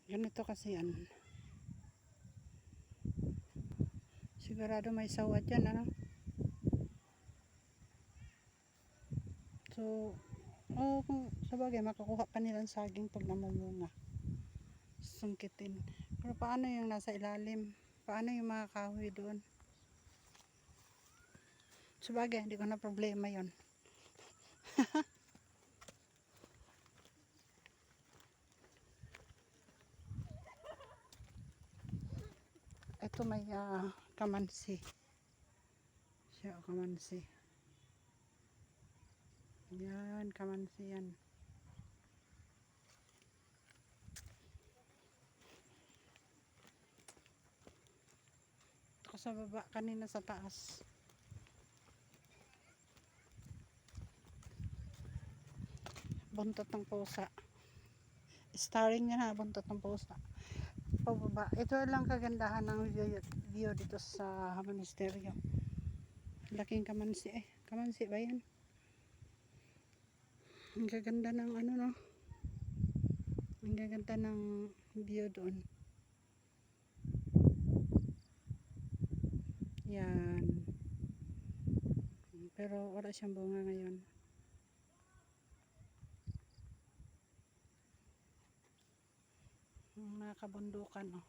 Ganito kasi yan. Sigurado may sawa dyan, ano? So, kung sabagay, makakuha pa nilang saging pag namumunga. Sungkitin. Pero paano yung nasa ilalim? Paano yung mga kahoy doon? Sabagay, hindi ko na problema yon. Ito may kamansi. Siya, kamansi. Yan, kamansi yan. Ito sa baba, kanina sa taas. Buntot ng pusa. Starring niya na, buntot ng pusa. Pababa. Ito lang kagandahan ng view dito sa monasteryo. Laking kamansi eh. Kamansi ba yan? Ang gaganda ng ano no. Ang gaganda ng view doon. Yan. Pero wala siyang bunga ngayon. Mga kabundukan oh.